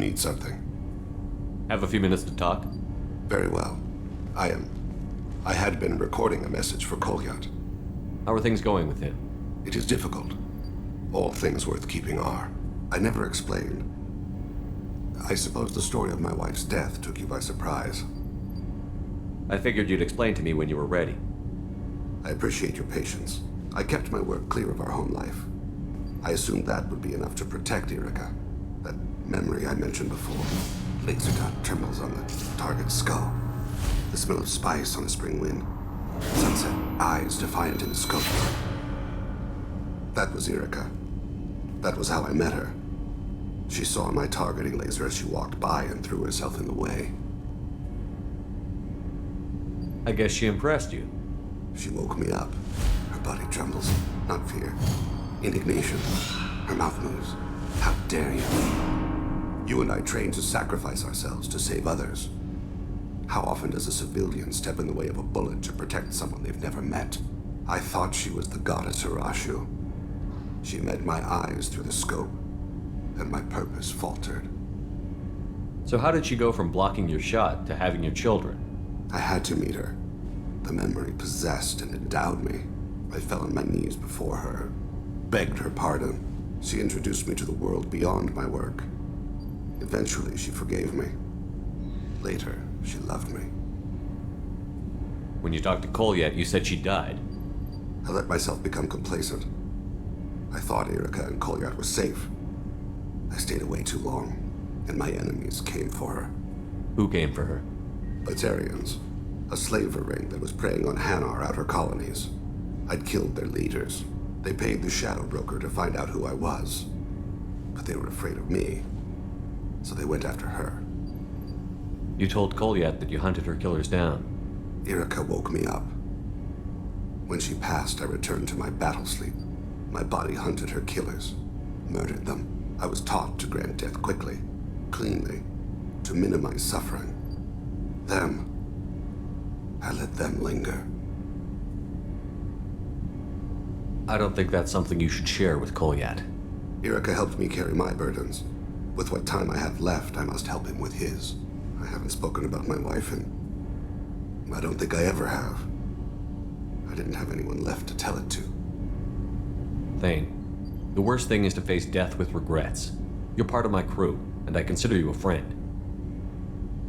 need something. Have a few minutes to talk? Very well. I had been recording a message for Kolyat. How are things going with him? It is difficult. All things worth keeping are. I never explained. I suppose the story of my wife's death took you by surprise. I figured you'd explain to me when you were ready. I appreciate your patience. I kept my work clear of our home life. I assumed that would be enough to protect Irikah. That memory I mentioned before. Laser dot trembles on the target's skull. The smell of spice on a spring wind. Sunset eyes defiant in the scope. That was Irikah. That was how I met her. She saw my targeting laser as she walked by and threw herself in the way. I guess she impressed you. She woke me up. Her body trembles. Not fear. Indignation. Her mouth moves. How dare you? You and I trained to sacrifice ourselves to save others. How often does a civilian step in the way of a bullet to protect someone they've never met? I thought she was the goddess Arashu. She met my eyes through the scope, and my purpose faltered. So how did she go from blocking your shot to having your children? I had to meet her. The memory possessed and endowed me. I fell on my knees before her, begged her pardon. She introduced me to the world beyond my work. Eventually, she forgave me. Later, she loved me. When you talked to Kolyat, you said she died. I let myself become complacent. I thought Irikah and Kolyat were safe. I stayed away too long, and my enemies came for her. Who came for her? Batarians, a slaver ring that was preying on Hanar outer colonies. I'd killed their leaders. They paid the shadow broker to find out who I was. But they were afraid of me, so they went after her. You told Kolyat that you hunted her killers down. Irikah woke me up. When she passed, I returned to my battle sleep. My body hunted her killers, murdered them. I was taught to grant death quickly, cleanly, to minimize suffering. I let them linger. I don't think that's something you should share with Kolyat. Irikah helped me carry my burdens. With what time I have left, I must help him with his. I haven't spoken about my wife, and I don't think I ever have. I didn't have anyone left to tell it to. Thane, the worst thing is to face death with regrets. You're part of my crew, and I consider you a friend.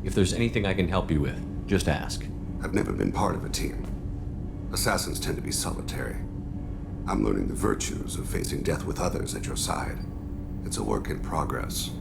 If there's anything I can help you with, just ask. I've never been part of a team. Assassins tend to be solitary. I'm learning the virtues of facing death with others at your side. It's a work in progress.